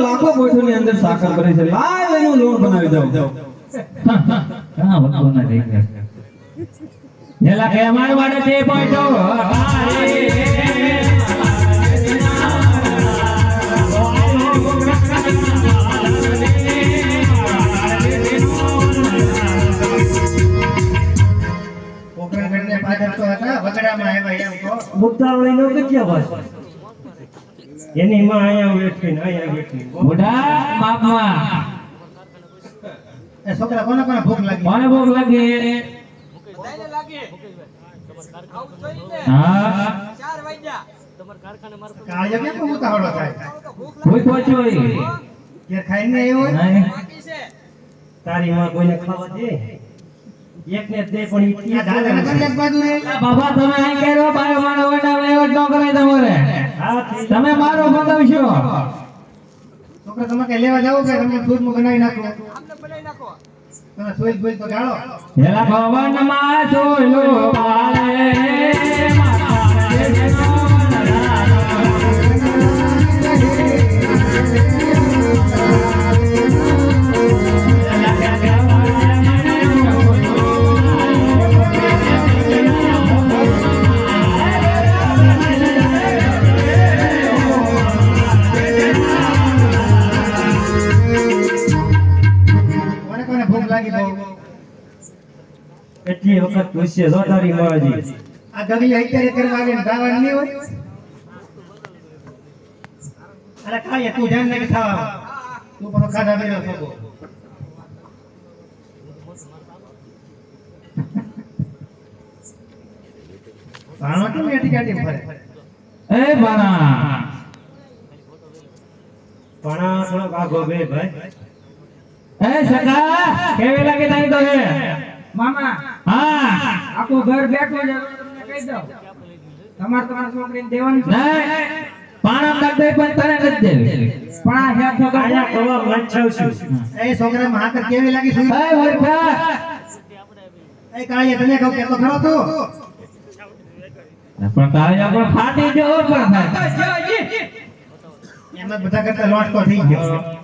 લાખો કોઠો ની અંદર સાકર કરે છે લાવ એનું લોન બનાવી દઉં હા વખો ના થઈ ગયા જેલા કે અમાર વાડે તે પોઈટો પોકરણગઢને પાદર તો હતા વગડામાં આવ્યા એમ તો મુક્તાવળીનો કેટલા ભાષા એની માં અહીંયા બેઠી મોઢા બાપમાં એ છોકરા કોને કોને ભૂખ લાગી કોને ભૂખ લાગી બધાને લાગે આવું જોઈએ હા 4 વાગ્યા તમાર કારખાને માર કાળિયા કેમ ઉતાવળો થાય કોઈ પહોંચ્યો કે ખાઈને આવ્યો હોય નહીં બાકી છે તારી માં કોઈને ખાવા દે એકને દે પણ ઈ આ દાદાને કરી એક બાજુ રે બાબા તમે અહીં કેરો બાયો માનો વડા લેવો ન કરે તમારે તમે મારો બતાવશો છોકરા તમે કે લેવા જાવ કે તમે દૂધમાં બનાવી નાખો આમને બનાવી નાખો તમે સોઈ બોલ તો ગાળો એલા ભવન માં સોયલો પાળે માતા રે કોને કોને ભૂખ લાગી બહુ એટલી વખત પૂછશે જો તારી માજી આ ગગલી અત્યારે કરવા આવીને ગાવાનું નહીં હોય અરે કાળિયા તું ધ્યાન નાખી ખાવા તું પણ ખાધા બેરો છો ભાણો કેમ એટી કાઢી ફરે એ બાણા પણ આ થોડોક આગો બે ભાઈ એ સકા કેવી લાગે તારી તો હે મામા હા આખું ઘર બેઠું છે તમને કહી દઉં તમાર છોકરીને દેવાનું છે નહીં પાણા નાખ દે પણ તને નથી દેવી પણ આ હે તો આયા કવા મચ્છાવ છું એ છોકરા માકર કેવી લાગી સુઈ એ વરખા એ કાળિયા તને કહું કે તો ખરો તું પણ તારે પણ ફાટી જો પણ થાય એમાં બધા કરતા લોટ તો થઈ ગયો